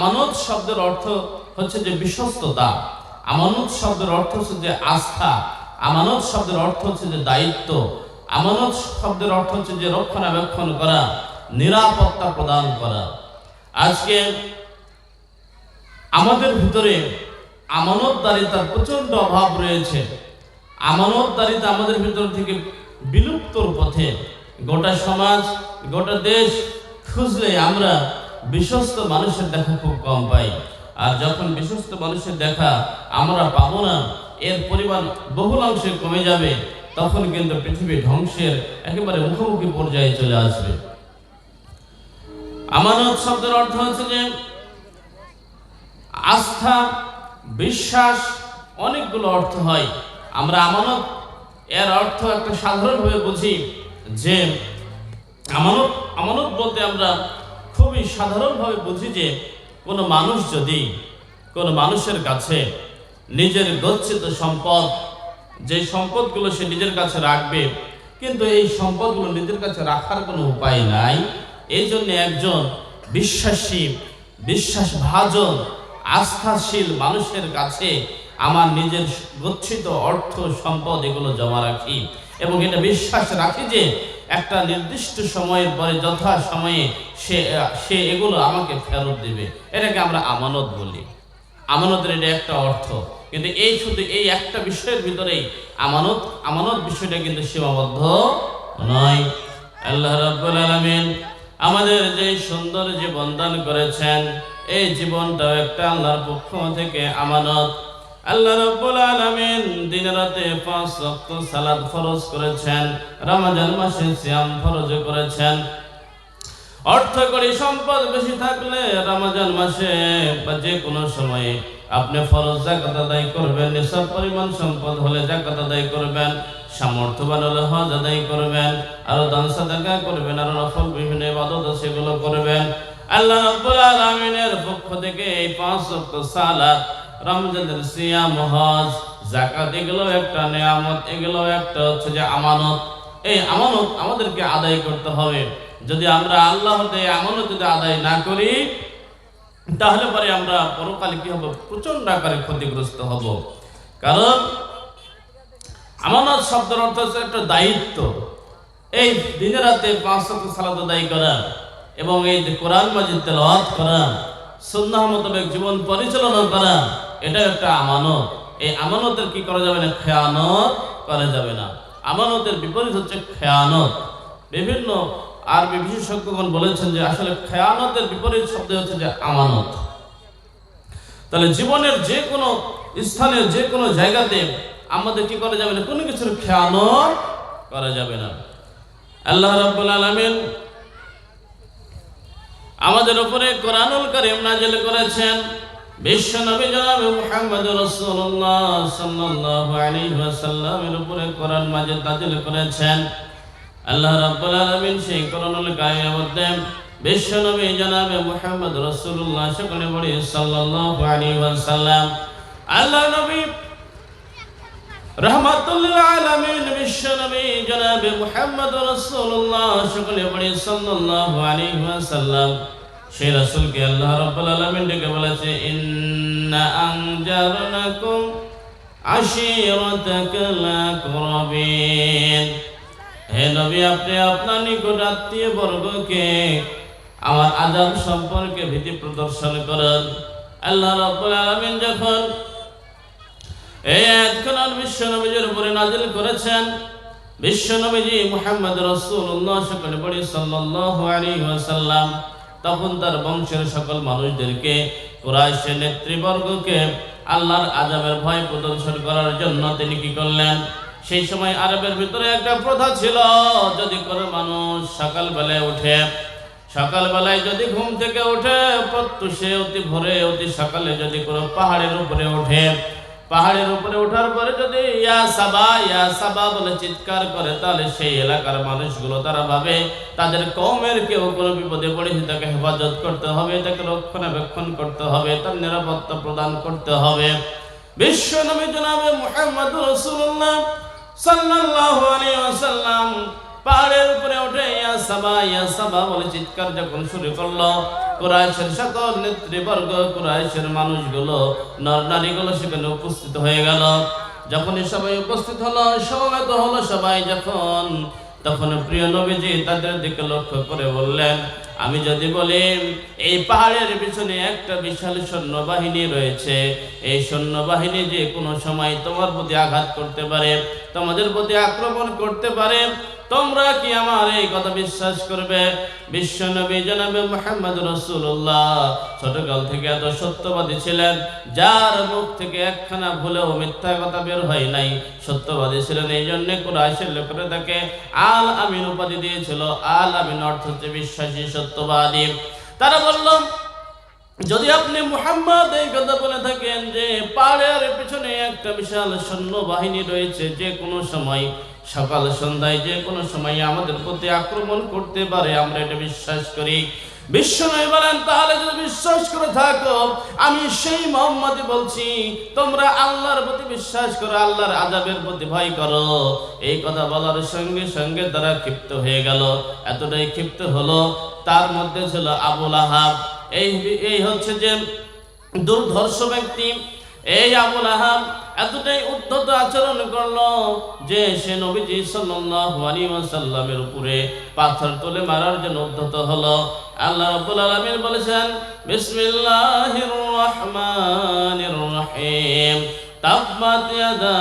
আমানত শব্দের অর্থ হচ্ছে যে বিশ্বস্ততা, আমানত শব্দের অর্থ হচ্ছে যে আস্থা, আমানত শব্দের অর্থ হচ্ছে যে দায়িত্ব, আমানত শব্দের অর্থ হচ্ছে যে রক্ষণাবেক্ষণ করা, নিরাপত্তা প্রদান করা। আজকে আমাদের ভিতরে আমানতদারিতার প্রচন্ড অভাব রয়েছে। আমানতদারিতা আমাদের ভিতর থেকে বিলুপ্তর পথে। গোটা সমাজ, গোটা দেশ খুঁজলে আমরা বিশ্বস্ত মানুষের দেখা খুব কম পাই। আর যখন বিশ্বস্ত মানুষের দেখা আমরা পাবো না, এর পরিমাণ বহুলাংশে কমে যাবে, তখন কিন্তু পৃথিবী ধ্বংসের একেবারে মুখোমুখি পর্যায়ে চলে আসবে। আমানত শব্দের অর্থ হচ্ছে যে আস্থা, বিশ্বাস, অনেকগুলো অর্থ হয়। আমরা আমানত এর অর্থ একটা সাধারণভাবে বুঝি যে আমানত বলতে আমরা খুবই সাধারণভাবে বুঝি যে কোনো মানুষ যদি কোনো মানুষের কাছে নিজের গচ্ছিত সম্পদ, যে সম্পদগুলো সে নিজের কাছে রাখবে, কিন্তু এই সম্পদগুলো নিজের কাছে রাখার কোনো উপায় নাই, এই জন্য একজন বিশ্বাসী, বিশ্বাসভাজন, আস্থাশীল মানুষের কাছে আমার নিজের গচ্ছিত অর্থ সম্পদ এগুলো জমা রাখি এবং এটা বিশ্বাস রাখি যে একটা নির্দিষ্ট সময়ের পরে যথা সময়ে সে এগুলো আমাকে ফেরত দেবে। এটাকে আমরা আমানত বলি। আমানতের এটা একটা অর্থ, কিন্তু শুধু এই একটা বিষয়ের ভিতরেই আমানত বিষয়টা কিন্তু সীমাবদ্ধ নয়। আল্লাহ রাব্বুল আলামিন আমাদের যে সুন্দর জীবন দান করেছেন, এই জীবনটাও একটা আল্লাহর পক্ষ থেকে আমানত। আল্লাহ রাব্বুল আলামিন দিন রাতে 5 ওয়াক্ত সালাত ফরজ করেছেন, রমজান মাসে সিয়াম ফরজ করেছেন। অর্থ করি সম্পদ বেশি থাকলে রমজান মাসে বা যে কোনো সময়ে আপনি ফরজ যাকাত আদায় করবেন, নিসাব পরিমাণ সম্পদ হলে যাকাত আদায় করবেন, সামর্থ্যবান হলে হজ আদায় করবেন, আর দান সাদাকা করবেন, আর নফল বিভিন্ন ইবাদত সেগুলো করবেন। আল্লাহ রাব্বুল আলামিনের পক্ষ থেকে এই 5 ওয়াক্ত সালাত, রমজানের সিয়াম, হজ, যাকাত এগুলো একটা নিয়ামত, এগুলো একটা হচ্ছে যে আমানত। এই আমানত আমাদেরকে আদায় করতে হবে। যদি আমরা আল্লাহর এই আমানত যদি আদায় না করি, তাহলে পরে আমরা পরকালে কি হব? প্রচন্ড আকারে ক্ষতিগ্রস্ত হব। কারণ আমানত শব্দের অর্থ হচ্ছে একটা দায়িত্ব। এই দিনে রাতে 5 ওয়াক্ত সালাত আদায় করা এবং এই যে কোরআন মাজিদ তেলাওয়াত করা, সুন্নাহ মোতাবেক জীবন পরিচালনা করা, এটা একটা আমানত। এই আমানতের কি করা যাবে না? খেয়ানত করা যাবে না। আমানতের বিপরীত হচ্ছে খেয়ানত। বিভিন্ন আরবি বিশেষজ্ঞগণ বলেছেন যে আসলে খেয়ানতের বিপরীত শব্দ হচ্ছে যে আমানত। তাহলে জীবনের যে কোনো স্থানে, যে কোনো জায়গাতে আমাদের কি করা যাবে না? কোনো কিছুর খেয়ানত করা যাবে না। আল্লাহ রাব্বুল আলামিন আমাদের উপরে কোরআনুল কারীম নাযিল করেছেন। বিশ্ব নবী জনাব মুহাম্মদ রাসূলুল্লাহ সাল্লাল্লাহু আলাইহি ওয়াসাল্লামের উপরে কোরআন মাজিদ নাযিল করেছেন। আল্লাহ রাব্বুল আলামিন সেই কোরআনুল কারীমের মধ্যে বিশ্ব নবী জনাব মুহাম্মদ রাসূলুল্লাহ সকলে বলি সাল্লাল্লাহু আলাইহি ওয়াসাল্লাম, আল্লাহ নবী রাহমাতুল লিল আলামিন বিশ্ব নবী জনাব মুহাম্মদ রাসূলুল্লাহ সকলে বলি সাল্লাল্লাহু আলাইহি ওয়াসাল্লাম, সেই রাসূলকে আল্লাহ রাব্বুল আলামিন ডেকে বলেছে, ইন্না আনজারনাকুম আশীরাতাকাল আকরাবিন। হে নবী, আপনি আপনার নিকট আত্মীয় বর্গকে আমার আযাব সম্পর্কে ভীতি প্রদর্শন করেন। আল্লাহ রাব্বুল আলামিন যখন এই আয়াতখানা বিশ্ব নবীর উপরে নাযিল করেছেন, বিশ্ব নবীজি মুহাম্মদ রাসূলুল্লাহ সকলে বলি সাল্লাল্লাহু আলাইহি ওয়াসাল্লাম তখন তার বংশের সকল মানুষদেরকে, কুরাইশের নেতৃবর্গকে আল্লাহর আযাবের ভয় প্রদর্শন করার জন্য তিনি কি করলেন? সেই সময় আরবের ভিতরে একটা প্রথা ছিল, যদি কোনো মানুষ সকালবেলায় উঠে, সকালবেলায় যদি ঘুম থেকে উঠে প্রত্যুষে অতি ভোরে অতি সকালে যদি কোনো পাহাড়ের উপরে ওঠে, পাহাড়ের উপরে ওঠার পরে যদি ইয়া সাবা বলে চিৎকার করে, তাহলে সেই এলাকার মানুষগুলো তারা ভাবে তাদের কওমের কেউ কোনো বিপদে পড়েছে, তাকে হেফাজত করতে হবে, তাকে রক্ষণাবেক্ষণ করতে হবে, তার নিরাপত্তা প্রদান করতে হবে। বিশ্ব নবী জনাবে মুহাম্মদ রাসূলুল্লাহ সাল্লাল্লাহু আলাইহি ওয়াসাল্লাম পাহাড়ের উপরে উঠে ইয়া সাবা বলে চিৎকার যখন শুরু করলো, কুরাইশের সকল নেতৃবর্গ, কুরাইশের মানুষগুলো, নর নারীগুলো সেখানে উপস্থিত হয়ে গেল। যখনই সবাই উপস্থিত হলো, সমবেত হলো সবাই যখন, তখন প্রিয় নবীজি তাদের দিকে লক্ষ্য করে বললেন, আমি যদি বলি এই পাহাড়ের পিছনে একটা বিশাল সৈন্যবাহিনী রয়েছে, এই সৈন্যবাহিনী যে কোনো সময় তোমার প্রতি আঘাত করতে পারে, তোমাদের প্রতি আক্রমণ করতে পারে, তোমরা কি আমার এই কথা বিশ্বাস করবে? বিশ্বনবী জনাবে মুহাম্মদ রাসূলুল্লাহ ছোটকাল থেকে এত সত্যবাদী ছিলেন, যার মুখ থেকে একখানা ভুলেও মিথ্যা কথা বের হয় নাই, সত্যবাদী ছিলেন। এই জন্য কুরাইশের লোকেরা তাকে আল আমিন উপাধি দিয়েছিল। আল আমিন অর্থ হচ্ছে বিশ্বাসী, সত্যবাদী। তারা বলল, যদি আপনি মুহাম্মদ এই কথা বলে থাকেন যে পাহাড়ের পিছনে একটা বিশাল সৈন্যবাহিনী রয়েছে, যে কোনো সময় সকাল সন্ধ্যায় যে কোনো সময় আমাদের প্রতি আক্রমণ করতে পারে, আমরা এটা বিশ্বাস করি। বিশ্বনবী বলেন, তাহলে যদি বিশ্বাস করে থাকো, আমি সেই মুহাম্মদই বলছি, তোমরা আল্লাহর প্রতি বিশ্বাস করো, আল্লাহর আযাবের প্রতি ভয় করো। এই কথা বলার সঙ্গে সঙ্গে তারা ক্ষিপ্ত হয়ে গেল। এতটাই ক্ষিপ্ত হলো, তার মধ্যে ছিল আবু লাহাব। এই হচ্ছে যে দুর্ধর্ষ ব্যক্তি। এই আবু লাহাব এতটাই উদ্ধত আচরণ করলো যে সে নবীজি সাল্লাল্লাহু আলাইহি ওয়াসাল্লামের উপরে পাথর তুলে মারার জন্য উদ্ধত হলো। আল্লাহ রাব্বুল আলামিন বলেছেন, বিসমিল্লাহির রহমানির রহিম, তাব্বাত ইয়াদা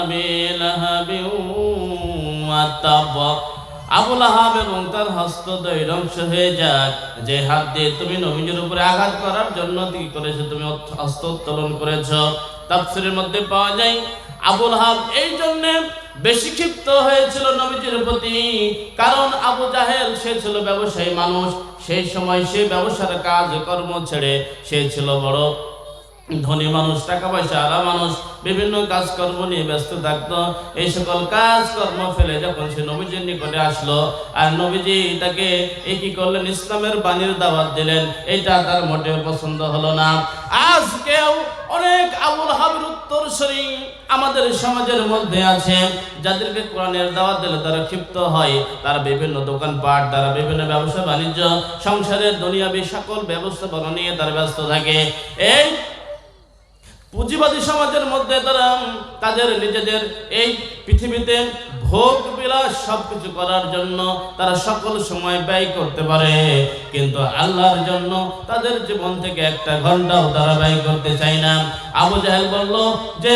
আবি লাহাবিন ওয়া তাব। আবু লাহাব এবং তার হস্ত দুই ধ্বংস হয়ে যাক, যে হাত দিয়ে তুমি নবীজির উপরে আঘাত করার জন্য কি করেছো, তুমি হস্ত উত্তোলন করেছো। তাফসীরের মধ্যে পাওয়া যায় আবু লাহাব এই জন্য বেশি ক্ষিপ্ত হয়েছিল নবীজির প্রতি, কারণ আবু জাহেল সে ছিল ব্যবসায়ী মানুষ। সেই সময় সে ব্যবসার কাজ কর্ম ছেড়ে সে ছিল বড় ধনী মানুষ, টাকা পয়সা আলা মানুষ, বিভিন্ন কাজকর্ম নিয়ে ব্যস্ত থাকতো। এই সকল কাজকর্ম ফেলে যখন সে নবীজির নিকটে আসলো, আর নবীজি তাকে কি করলেন, ইসলামের বাণীর দাওয়াত দিলেন, এটা তার মোটেও পছন্দ হলো না। আজকেও অনেক আবু লাহাবের উত্তরসূরি আমাদের সমাজের মধ্যে আছে, যাদেরকে কোরআনের দাওয়াত দিলে তারা ক্ষিপ্ত হয়, তারা বিভিন্ন দোকানপাট, তারা বিভিন্ন ব্যবসা বাণিজ্য, সংসারের দুনিয়াবি সকল ব্যবস্থাপনা নিয়ে তারা ব্যস্ত থাকে। এই পুঁজিবাদী সমাজের মধ্যে তারা তাদের নিজেদের এই পৃথিবীতে ভোগ বিলাস সবকিছু করার জন্য তারা সকল সময় ব্যয় করতে পারে, কিন্তু আল্লাহর জন্য তাদের জীবন থেকে একটা ঘন্টাও তারা ব্যয় করতে চায় না। আবু জাহেল বলল যে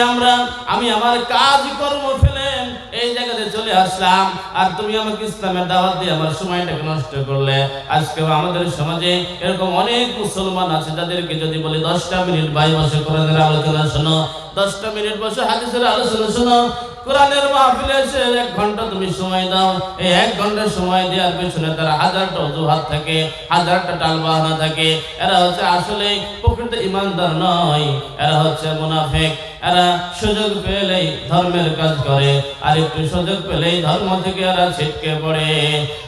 আমি আমার কাজ কর্ম ফেলে এই জায়গাতে চলে আসলাম, আর তুমি আমাকে ইসলামের দাওয়াত দিয়ে আমার সময়টাকে নষ্ট করলে। আজকেও আমাদের সমাজে এরকম অনেক মুসলমান আছে, যাদেরকে যদি বলি 10টা মিনিট ভাই বসে কোরআনের আলোচনা শোনো, 10টা মিনিট বসে হাদিসের আলোচনা শোনো, কোরআনের মাহফিলে এসে 1 ঘন্টা তুমি সময় দাও, এই 1 ঘন্টা সময় দেওয়ার পেছনে তারা হাজারটা অজুহাত থাকে, হাজারটা টালবাহানা থাকে। এরা হচ্ছে আসলে প্রকৃত ইমানদার নয়, এরা হচ্ছে মুনাফিক। এরা সুযোগ পেলেই ধর্মের কাজ করে, আর একটু সুযোগ পেলেই ধর্ম থেকে এরা ছিটকে পড়ে।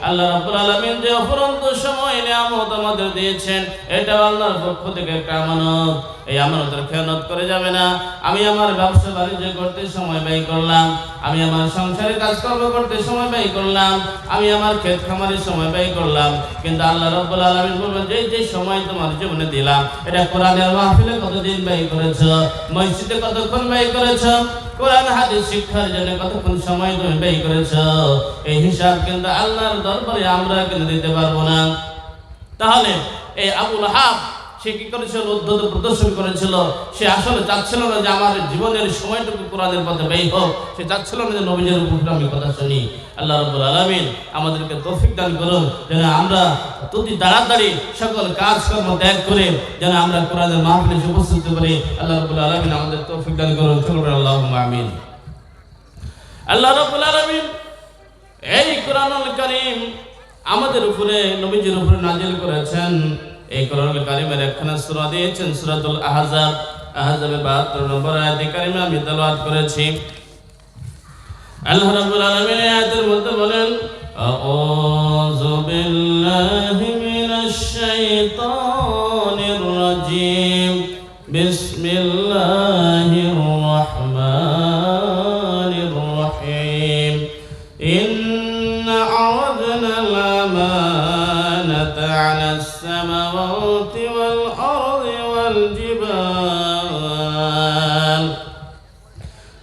আল্লাহ রাব্বুল আলামিন যে অফুরন্ত সময় নিয়ামত আমাদের দিয়েছেন, এটা আল্লাহর পক্ষ থেকে একটা আমানত। এই আমানতের খেয়ানত করে যাবে না। আমি আমার ব্যবসা বাণিজ্য করতে সময় ব্যয় করলাম, আমি আমার সংসারে কাজকর্ম করতে সময় ব্যয় করলাম, আমি আমার ক্ষেত খামারে সময় ব্যয় করলাম, কিন্তু আল্লাহ রাব্বুল আলামিন বলবেন যে সময় তোমার জীবনে দিলাম, এটা কোরআনের মাহফিলে কতদিন ব্যয় করেছো, মসজিদে কতক্ষণ ব্যয় করেছো, কোরআন হাদিস শিক্ষার জন্য কতক্ষণ সময় তুমি ব্যয় করেছো, এই হিসাব কিন্তু আল্লাহর দরবারে আমরা কিন্তু দিতে পারবো না। তাহলে এই আবু লাহাব সে কি করেছিল, উদ্ধত প্রদর্শন করেছিল। সে আসলে চাচ্ছিল না যে আমার জীবনের সময়টুকু কোরআনের পথে ব্যয় হোক, সে চাচ্ছিল না যে নবীজির উপর আমি কথা শুনি। আল্লাহ রাব্বুল আলামিন আমাদেরকে তৌফিক দান করুন, যেন আমরা অতি তাড়াতাড়ি সকল কাজকর্ম ত্যাগ করে যেন আমরা কোরআনের মাহফিলে উপস্থিত হতে পারি। আল্লাহ রাব্বুল আলামিন আমাদের তৌফিক দান করুন। আল্লাহুম্মা আমিন। আল্লাহ রাব্বুল আলামিন এই কোরআনুল কারীম আমাদের উপরে, নবীজির উপরে নাজিল করেছেন। এই কোরআনুল কারীমের একখানা সূরা দিয়েছেন, সূরাতুল আহজাব। আহজাবের 72 নম্বর আয়াতে কারিমা আমি তেলাওয়াত করেছি। আল্লাহ রাব্বুল আলামিন এই আয়াতের মধ্যে বলেন, আউযু বিল্লাহি মিনাশ শাইতানির রাজীম, বিসমিল্লাহির রাহমানির রাহিম, ইন্না والجبال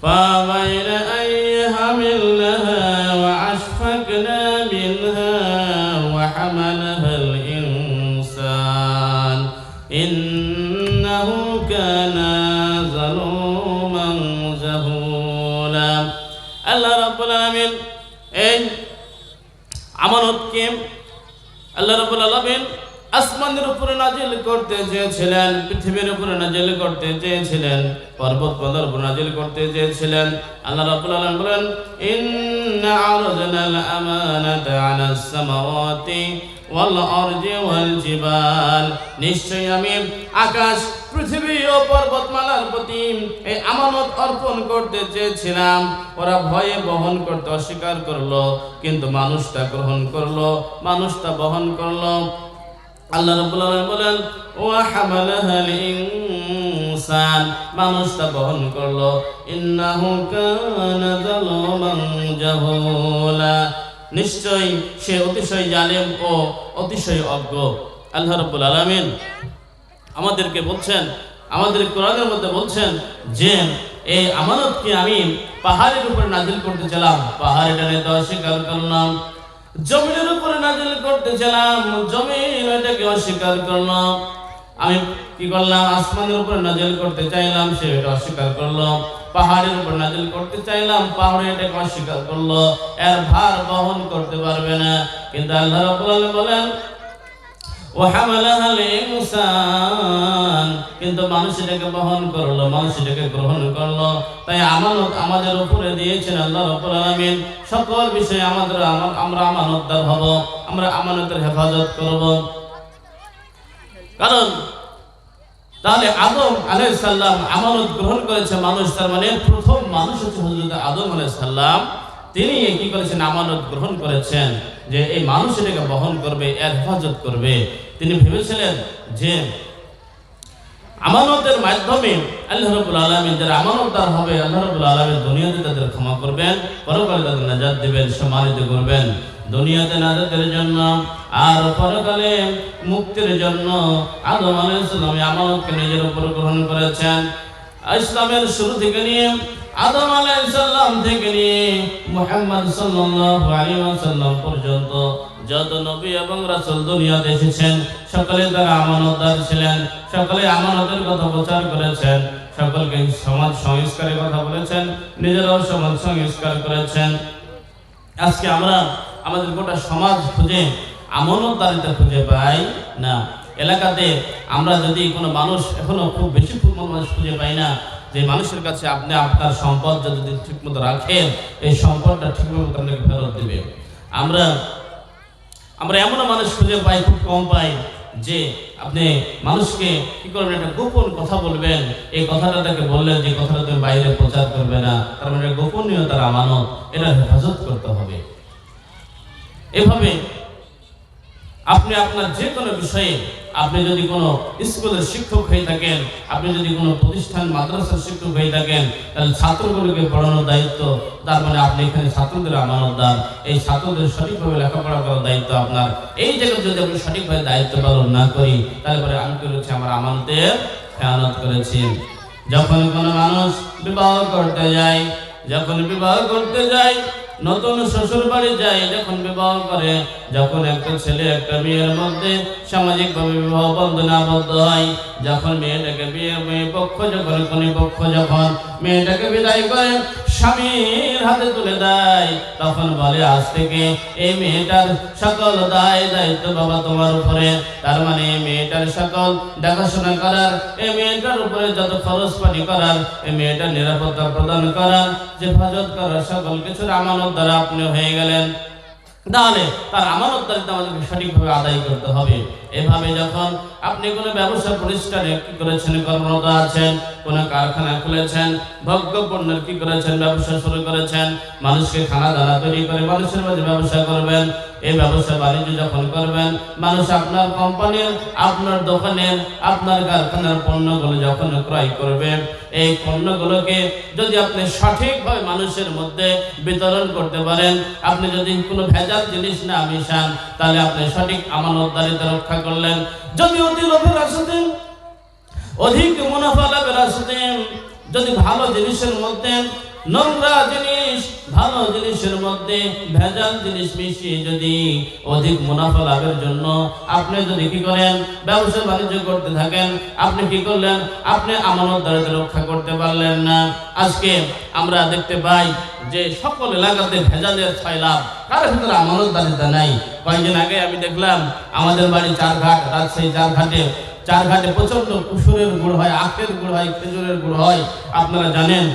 فأبين أن يحملنها وأشفقنا منها وحملها الإنسان إنه كان ظلوما جهولا আল্লাহ রাব্বুল আলামিন এই আমানতকে আল্লাহ রাব্বুল আলামিন আসমানের উপরে নাজিল করতে চেয়েছিলেন, পৃথিবীর উপরে নাজিল করতে চেয়েছিলেন, পর্বতমালার উপরে নাজিল করতে চেয়েছিলেন। আল্লাহ রাব্বুল আলামিন বলেন ইন্না আরজনাল আমানাতা আলাস সামাওয়াতি ওয়াল আরজি ওয়াল জিবাল, নিশ্চয়ই আমি আকাশ, পৃথিবী ও পর্বতমালার প্রতি এই আমানত অর্পণ করতে চেয়েছিলাম। ওরা ভয়ে বহন করতে অস্বীকার করলো, কিন্তু মানুষটা গ্রহণ করলো, মানুষটা বহন করলো। আল্লাহ রাব্বুল আলামিন বলেন ওয়া হামালাহাল ইনসান, মানুষটা বহন করলো। ইন্নাহু কানা যালুমান জাহুলা, নিশ্চয়ই সে অতিশয় জালেম ও অতিশয় অজ্ঞ। আল্লাহ রাব্বুল আলামিন আমাদেরকে বলছেন, আমাদের কোরআনের মধ্যে বলছেন যে এই আমানতকে আমি পাহাড়ের উপরে নাজিল করতেছিলাম, পাহাড় এটা নিতে অস্বীকার করলাম। জমিনের উপরে নাজিল করতেছিলাম, জমিন এটাকে অস্বীকার করলো। আমি কি করলাম, আসমানের উপরে নাজিল করতে চাইলাম, সে এটা অস্বীকার করলো। পাহাড়ের উপর নাজিল করতে চাইলাম, পাহাড়ে এটাকে অস্বীকার করলো, এর ভার বহন করতে পারবে না। কিন্তু আল্লাহ রাব্বুল আলামিন বলেন ওয়া হামালাহাল ইনসান, কিন্তু মানুষ এটাকে বহন করলো, মানুষ এটাকে গ্রহণ করলো। তাই আমানত আমাদের উপরে দিয়েছেন আল্লাহ রাব্বুল আলামিন। সকল বিষয়ে আমরা আমানতদার হব, আমরা আমানতের হেফাজত করব। কারণ তাহলে আদম আলাইহিস সালাম আমানত গ্রহণ করেছে মানুষ, তার মানে প্রথম মানুষ হচ্ছে হযরত আদম আলাইহিস সালাম। তিনি কি করেছেন, আমানত গ্রহণ করেছেন যে এই মানুষ এটাকে বহন করবে, এর হেফাজত করবে। তিনি ভেবেছিলেন যে আমানতের মাধ্যমে আল্লাহ রাব্বুল আলামিন যারা আমানতদার হবে, আল্লাহ রাব্বুল আলামিন দুনিয়াতে তাদের ক্ষমা করবেন, পরকালে তাদের নাজাত দিবেন, সম্মানিত করবেন। দুনিয়াতে নাজাতের জন্য আর পরকালে মুক্তির জন্য আদম আলাইহিস সালাম আমানতকে নিজের উপর গ্রহণ করেছেন। ইসলামের শুরু থেকে নিয়ে আদম আলাইহিস সালাম থেকে নিয়ে মুহাম্মদ সাল্লাল্লাহু আলাইহি ওয়াসাল্লাম পর্যন্ত যত নবী এবং রাসূল দুনিয়াতে এসেছেন, সকলে তারা আমানতদার ছিলেন, সকলে আমানতের কথা প্রচার করেছেন, সকলকে সমাজ সংস্কারের কথা বলেছেন, নিজেরাও সমাজ সংস্কার করেছেন। আজকে আমরা আমাদের গোটা সমাজ খুঁজে আমানতদারিতা খুঁজে পাই না। এলাকাতে আমরা যদি কোনো মানুষ, এখনো খুব বেশি মানুষ খুঁজে পাই না যে মানুষের কাছে আপনি আপনার সম্পদ যদি ঠিকমতো রাখেন, এই সম্পদটা ঠিকমতো আপনাকে ফেরত দেবে। আমরা এমন মানুষ খুঁজে পাই, খুব কম পাই, যে আপনি মানুষকে কি করবেন, একটা গোপন কথা বলবেন, এই কথাটা তাকে বললেন যে কথাটা তুমি বাইরে প্রচার করবে না, তার মানে গোপনীয়তার আমানত, এটা হেফাজত করতে হবে। এভাবে আপনি আপনার যে কোনো বিষয়ে, আপনি যদি কোনো স্কুলের শিক্ষক হয়ে থাকেন, আপনি যদি কোনো প্রতিষ্ঠান মাদ্রাসার শিক্ষক হয়ে থাকেন, তাহলে ছাত্রগুলোকে পড়ানোর দায়িত্ব, তার মানে আপনি এখানে ছাত্রদের আমানতদার। এই ছাত্রদের সঠিকভাবে লেখাপড়া করার দায়িত্ব আপনার। এই জায়গায় যদি আমি সঠিকভাবে দায়িত্ব পালন না করি, তারপরে আমি কি করেছি, আমার আমানতের খেয়ানত করেছি। যখন কোনো মানুষ বিবাহ করতে যায়, নতুন শ্বশুর বাড়ি যায়, যখন বিবাহ করে, যখন একটা ছেলে একটা মেয়ের মধ্যে সামাজিকভাবে বিবাহ বন্ধনে আবদ্ধ হয়, যখন মেয়েটাকে মেয়ে পক্ষ যখন কোন পক্ষ যখন মেয়েটাকে বিদায় করে স্বামীর হাতে তুলে দেয়, তখন বলে আজ থেকে এই মেয়েটার সকল দায় দায়িত্ব বাবা তোমার উপরে। তার মানে এই মেয়েটার সকল দেখাশোনা করার, এই মেয়েটার উপরে যত খরচ পানি করার, এই মেয়েটার নিরাপত্তা প্রদান করার, হেফাজত করার, সকল কিছুর আমানতদার আপনি হয়ে গেলেন। তাহলে তার আমানতদারিতা আমাদেরকে সঠিকভাবে আদায় করতে হবে। এভাবে যখন আপনি কোনো ব্যবসা প্রতিষ্ঠানে কি করেছেন, কর্মরত আছেন, কোনো কারখানা খুলেছেন, ভোগ্য পণ্যের কি করেছেন, ব্যবসা শুরু করেছেন, মানুষকে খানা দানা তৈরি করে মানুষের মাঝে ব্যবসা করবেন। এই ব্যবসা বাণিজ্য যখন করবেন, মানুষ আপনার কোম্পানির, আপনার দোকানের, আপনার কারখানার পণ্যগুলো যখন ক্রয় করবে, এই পণ্যগুলোকে যদি আপনি সঠিকভাবে মানুষের মধ্যে বিতরণ করতে পারেন, আপনি যদি কোনো ভেজাল জিনিস না মিশান, তাহলে আপনি সঠিক আমানতদারিতা রক্ষা করলেন। যদি অতি লোভের আশাতে অধিক মুনাফা লাভের আশাতে যদি ভালো জিনিসের মধ্যে নোংরা জিনিস, ভালো জিনিসের মধ্যে ভেজাল জিনিস মিশিয়ে যদি অধিক মুনাফা লাভের জন্য আপনি যদি কি করেন, ব্যবসা বাণিজ্য করতে থাকেন, আপনি কি করলেন, আপনি আমানতদারিত্ব রক্ষা করতে পারলেন না। আজকে আমরা দেখতে পাই যে সকল এলাকাতে ভেজালের ছয়লাভ, কারো ভিতরে আমানতদারিত্ব নাই। কয়েকদিন আগে আমি দেখলাম আমাদের বাড়ি চারঘাট, রাজশাহী চারঘাটে প্রচন্ড কুসুরের গুড় হয়, আখের গুড় হয়, খেজুরের গুড় হয়। আপনারা জানেন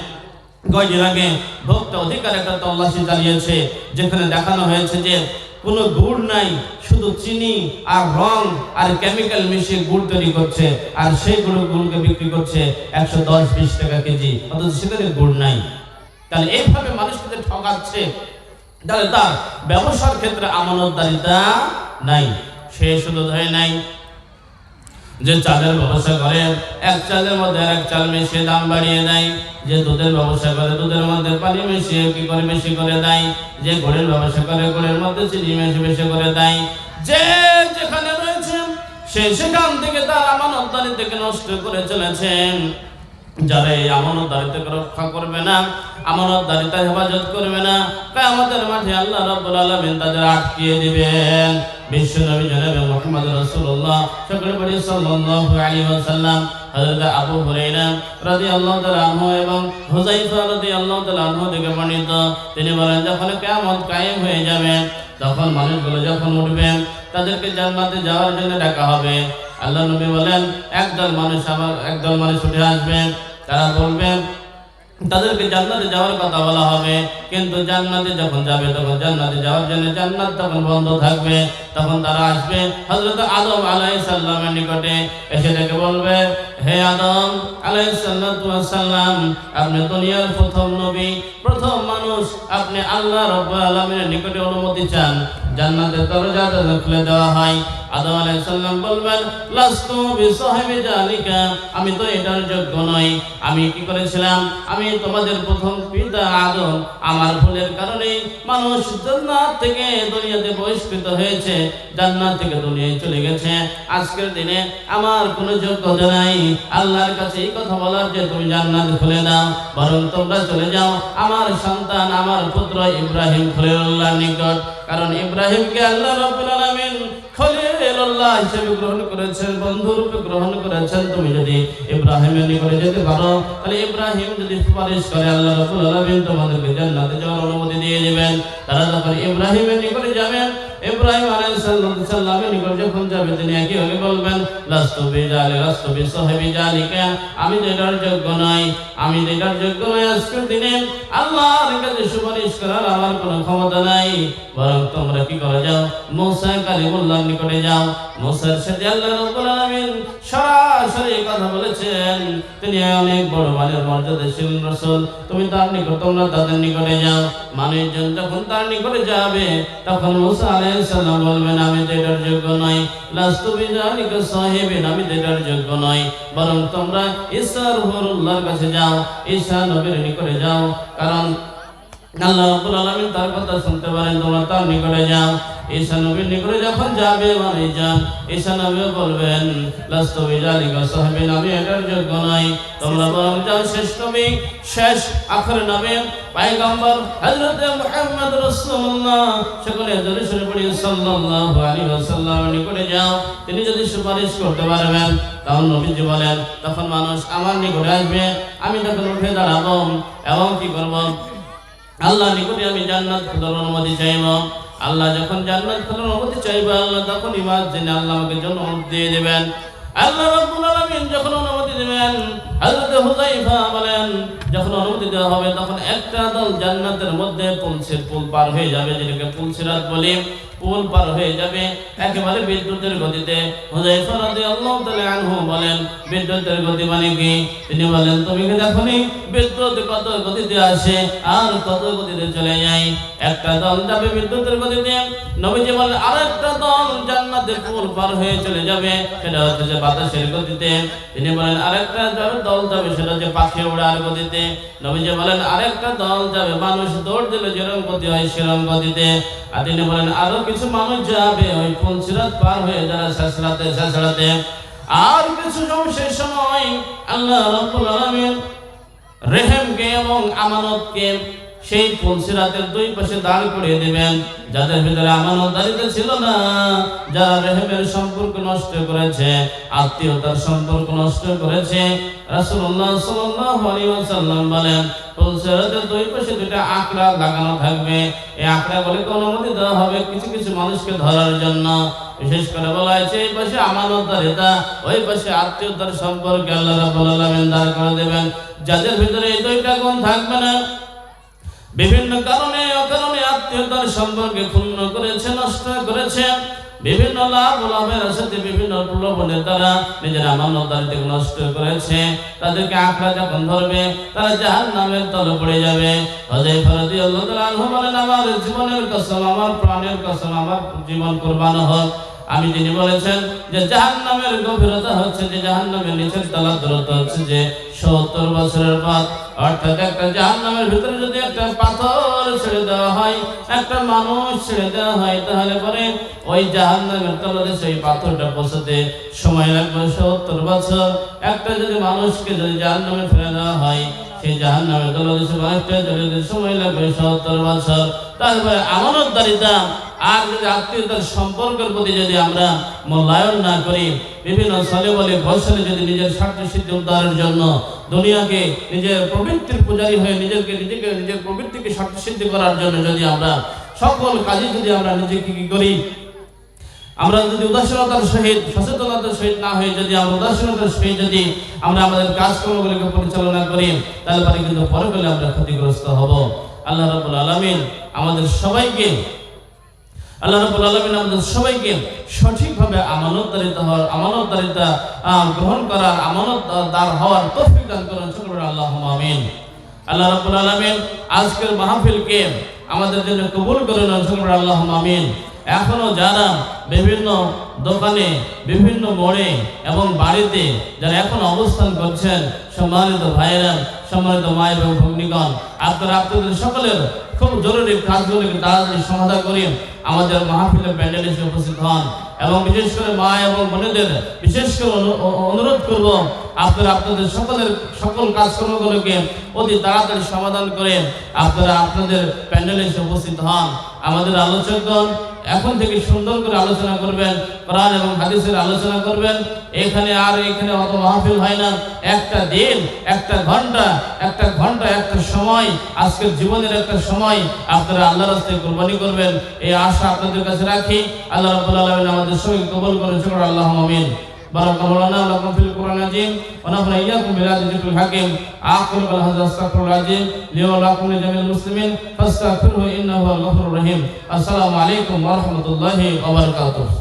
কয়েকদিন আগে ভোক্তা অধিকার একটা তল্লাশি চালিয়েছে, যেখানে দেখানো হয়েছে যে কোনো গুড় নাই, শুধু চিনি আর রং আর কেমিক্যাল মিশিয়ে গুড় তৈরি করছে, আর সেই গুড়কে বিক্রি করছে 110-20 টাকা কেজি, অথচ সেখানে গুড় নাই। তাহলে এইভাবে মানুষকে ঠকাচ্ছে, তাহলে তার ব্যবসার ক্ষেত্রে আমানতদারিতা নাই। সে শুধু ধরে নাই যে চালের ব্যবসা করে, এক চালের মধ্যে এক চাল মিশিয়ে দাম বাড়িয়ে দেয়, যে দুধের ব্যবসা করে দুধের মধ্যে পানি মিশিয়ে কি করে বেশি করে দেয়, যে গুড়ের ব্যবসা করে গুড়ের মধ্যে চিনি মিশিয়ে বেশি করে দেয়। যে যেখানে রয়েছে সে সেখান থেকে তার আমানতদারিত্বকে নষ্ট করে চলেছেন। যারা এই আমানতদারিত্বকে রক্ষা করবে না, আমানতদারিতা হেফাজত করবে না, কিয়ামতের মাঠে আল্লাহ রাব্বুল আলামিন তাদের আটকিয়ে দিবেন। বিশ্বনবী জনাবে মুহাম্মদ রাসূলুল্লাহ সাল্লাল্লাহু আলাইহি ওয়াসাল্লাম হযরত আবু হুরায়রা রাদিয়াল্লাহু তাআলা আনহু এবং হুযায়ফা রাদিয়াল্লাহু তাআলা আনহু থেকে বর্ণিত, তিনি বলেন যখন কিয়ামত কায়েম হয়ে যাবে, তখন মানুষগুলো যখন উঠবে তাদেরকে জান্নাতে যাওয়ার জন্য ডাকা হবে। আল্লাহ নবী বলেন একদল মানুষ উঠে আসবে, তারা বলবেন, তাদেরকে জান্নাতে যাওয়ার কথা বলা হবে, কিন্তু জান্নাতে যখন যাবে তখন জান্নাতে যাওয়ার জন্য জান্নাত তখন বন্ধ থাকবে। তখন তারা আসবে হযরত আদম আলাইহিস সালামের নিকটে, এসে ডেকে বলবে, হে আদম আলাইহিস সালাম, আপনি দুনিয়ার প্রথম নবী, প্রথম মানুষ, আপনি আল্লাহ রাব্বুল আলামিনের নিকটে অনুমতি চান, জান্নাতের দরজা খুলে দেওয়া হয়। আদম আলাইহিস সালাম বলবেন, লাস্তু বিসাহিবি জালিকা, আমি তো এটার যোগ্য নই। আমি কি করেছিলাম, আমি তোমাদের প্রথম পিতা আদম, আমার ভুলের কারণে মানুষ জান্নাত থেকে দুনিয়াতে বহিষ্কৃত হয়েছে, জান্নাত থেকে দুনিয়ায় চলে গেছে। আজকের দিনে আমার কোনো যোগ্যতা নাই আল্লাহর কাছে এই কথা বলার যে তুমি জান্নাত খুলে দাও, বরং তোমরা চলে যাও আমার সন্তান, আমার পুত্র ইব্রাহিম খলিলুল্লাহর নিকট। কারণ ইব্রাহিমকে আল্লাহ রাব্বুল আলামিন খলিলুল্লাহ হিসেবে গ্রহণ করেছেন, বন্ধুরূপে গ্রহণ করেছেন। তুমি যদি ইব্রাহিমের নিকটে যেতে পারো, তাহলে ইব্রাহিম যদি সুপারিশ করে আল্লাহ রাব্বুল আলামিন তোমাদেরকে জান্নাতে যাওয়ার অনুমতি দিয়ে দিবেন। তারা যখন ইব্রাহিমের নিকটে যাবেন, ইব্রাহিম আলাইহিস সালামের নিকট যখন যাবে, তিনি একইভাবে বলবেন, লাস্তু বিসাহিবি জালিকা, আমি তো এটার যোগ্য নই, আমি তো এটার যোগ্য নই। আজকের দিনে আল্লাহর কাছে সুপারিশ করার আমার কোনো ক্ষমতা নাই, বরং তোমরা কি করে যাও, মুসা কালিমুল্লাহর নিকটে যাও। মুসার সাথে আল্লাহ রাব্বুল আলামিন সরাসরি কথা বলেছেন, তিনি অনেক বড় মানের মর্যাদাশীল রাসূল, তুমি তার নিকট, তোমরা তাদের নিকটে যাও। মানুষজন যখন তার নিকটে যাবে, তখন মুসা আলাইহিস সালাম বলবেন, আমি তো এটার যোগ্য নই, লাস্তু বিজালিকা সাহিবিন, আমি তো এটার যোগ্য নই, বরং তোমরা ঈসা রূহুল্লাহর কাছে যাও, ঈসা নবীর নিকটে যাও। কারণ আল্লাহ রাব্বুল আলামিন তার কথা শুনতে পারেন, তোমরা তার নিকটে যাও। ঈসা নবীর নিকটে যখন যাবে মানুষজন, ঈসা নবী বলবেন, লাস্তু বিজালিকা সাহিবিন, আমি এটার যোগ্য নই, তোমরা বরং যাও শেষ নবী, শেষ আখের নবী পয়গম্বর হযরত মুহাম্মদ রাসূলুল্লাহ, সকলে জোরে সোরে পড়ি সাল্লাল্লাহু আলাইহি ওয়াসাল্লামের নিকটে যাও। তিনি যদি সুপারিশ করতে পারবেন, তখন নবীজি বলেন, তখন মানুষ আমার নিকটে আসবে, আমি তখন উঠে দাঁড়াবো এবং কি করব, আল্লাহ নিকটে আমি জান্নাত খোলার অনুমতি চাইব। আল্লাহ যখন জান্নাত খোলার অনুমতি চাইবে, আল্লাহ তখন ইমাদ জেনে আল্লাহ আমাকে জন্য অনুমতি দিয়ে দেবেন। আল্লাহ রাব্বুল আলামিন যখন অনুমতি দেবেন, হযরত হুযায়ফা বলেন, যখন অনুমতি দেওয়া হবে, তখন একটা দল জান্নাতের মধ্যে পুল পার হয়ে যাবে, যেটাকে পুলসিরাত বলি, পুল পার হয়ে যাবে একেবারে বিদ্যুতের গতিতে। হুযায়ফা রাদিয়াল্লাহু তাআলা আনহু বলেন, বিদ্যুতের গতি মানে কি? তিনি বলেন, তুমি কি দেখোনি বিদ্যুৎ কত গতিতে আসে আর কত গতিতে চলে যায়? একটা দল যাবে বিদ্যুতের গতিতে, নবীজি বলেন আরেকটা দল জান্নাতের পুল পার হয়ে চলে যাবে, সেটা হচ্ছে যে বাতাসের গতিতে। তিনি বলেন আরেকটা দল যাবে, সেটা হচ্ছে পাখি ওড়ার গতিতে। নবীজি বলেন আরেকটা দল যাবে মানুষ দৌড় দিলে যেরকম গতি হয় সেরকম গতিতে। আর তিনি বলেন আরো কিছু মানুষ যাবে ওই পুলসিরাত পার হয়ে যারা শেষরাতে আর কিছু সেই সময় আল্লাহ রাব্বুল আলামিন রেহেমকে এবং আমানতকে সেই পুলসিরাতের দুই পাশে দাঁড় করিয়ে দিবেন। যাদের ভিতরে আমানতদারিতা ছিল না, যারা রেহেমের সম্পর্ক নষ্ট করেছে, আত্মীয়তার সম্পর্ক নষ্ট করেছে, রাসূলুল্লাহ সাল্লাল্লাহু আলাইহি ওয়াসাল্লাম বলেন পুলসিরাতের দুই পাশে দুইটা আকড়া লাগানো থাকবে। এই আকড়াগুলিকে অনুমতি দেওয়া হবে কিছু কিছু মানুষকে ধরার জন্য। বিশেষ করে বলা হয়েছে এই পাশে আমানতদারিতা, ওই পাশে আত্মীয়তার সম্পর্কে আল্লাহ রাব্বুল আলামিন দাঁড় করে দেবেন। যাদের ভিতরে এই দুইটা গুণ থাকবে না, বিভিন্ন কারণে অকারণে আত্মীয়তার সম্পর্কে ক্ষুণ্ণ করেছে, নষ্ট করেছে, বিভিন্ন লাভের সাথে বিভিন্ন প্রলোভনের দ্বারা নিজের আমানতদারিতাকে নষ্ট করেছে, তাদেরকে আঁকড়া যখন ধরবে তারা জাহান্নামের তলে পড়ে যাবে। হুযায়ফা রাদিয়াল্লাহু তাআলা আনহু বলেন, আমার জীবনের কসম, আমার প্রাণের কসম, আমার জীবন কুরবান হোক, আমি যিনি বলেছেন যে জাহান্নামের গভীরতা হচ্ছে যে জাহান্নামের নিচের তলা দূরত্ব হচ্ছে যে 70 বছরের পথ। অর্থাৎ একটা জাহান্নামের ভিতরে যদি একটা পাথর ছেড়ে দেওয়া হয়, একটা মানুষ ছেড়ে দেওয়া হয়, তাহলে পরে ওই জাহান্নামের তলাতে সেই পাথরটা পৌঁছাতে সময় লাগবে 70 বছর। একটা যদি মানুষকে যদি জাহান্নামে ফেলে দেওয়া হয়, সেই জাহান্নামের তলাতে সময় লাগবে 70 বছর। তারপরে আমানতদারিতা আর যদি আত্মীয়তার সম্পর্কের প্রতি যদি আমরা মূল্যায়ন না করি, বিভিন্ন ছলে বলে ঘোষণে যদি নিজের স্বার্থ সিদ্ধি উদ্ধারের জন্য দুনিয়াকে নিজের প্রবৃত্তির পূজারী হয়ে নিজের প্রবৃত্তিকে স্বার্থ সিদ্ধি করার জন্য যদি আমরা সকল কাজে যদি আমরা নিজেকে কি করি, আমরা যদি উদাসীনতার সহিত সচেতনতার সহিত না হয়ে যদি আমরা উদাসীনতার সহিত যদি আমরা আমাদের কাজকর্মগুলোকে পরিচালনা করি, তাহলে পরে কিন্তু পরকালে আমরা ক্ষতিগ্রস্ত হব। আল্লাহ রাব্বুল আলামিন আমাদের সবাইকে সঠিকভাবে আমানতদারিতা গ্রহণ করার, আমানতদার হওয়ার তৌফিক দান করুন। সকলে আল্লাহুম্মা আমিন। আল্লাহ রাব্বুল আলামিন আজকের মাহফিলকে আমাদের জন্য কবুল করুন। সকলে আল্লাহুম্মা আমিন। এখনো যারা বিভিন্ন দোকানে, বিভিন্ন মোড়ে এবং বাড়িতে যারা এখন অবস্থান করছেন, সম্মানিত ভাইয়েরা, সম্মানিত মা এবং ভগ্নীগণ, আপনারা আপনাদের সকলের খুব জরুরি কাজগুলিকে তাড়াতাড়ি সমাধান করি আমাদের মাহফিলের প্যান্ডেলে এসে উপস্থিত হন। এবং বিশেষ করে মা এবং বোনেদের বিশেষ করে অনুরোধ করব, আপনারা আপনাদের সকল কাজকর্মগুলোকে অতি তাড়াতাড়ি সমাধান করে আপনারা আপনাদের প্যান্ডেলে এসে উপস্থিত হন। আমাদের আলোচকগণ এখন থেকে সুন্দর করে আলোচনা করবেন, কোরআন এবং হাদিসের আলোচনা করবেন। এখানে অত মাহফিল হয় না। একটা দিন, একটা ঘন্টা, একটা সময়, আজকের জীবনের একটা সময় আপনারা আল্লাহর রাস্তায় কুরবানি করবেন, এই আশা আপনাদের কাছে রাখি। আল্লাহ রাব্বুল আলামিন আমাদের সবাইকে কবুল করুন। সকলে আল্লাহুম্মা আমিন। বারাকাল্লাহু লানা ওয়া লাকুম ফিল কুরআনিল আযীম ওয়া নাফা'না ইয়্যাকুম বিল যিকরিল হাকীম। আখিরু কালাম আস্তাগফিরুল আযীম লি ওয়া লাকুম ওয়া লিজামিল মুসলিমিন ফাস্তাগফিরুহু ইন্নাহু হুয়াল গফুরুর রহিম। আসসালামু আলাইকুম ওয়া রাহমাতুল্লাহি ওয়া বারাকাতুহু।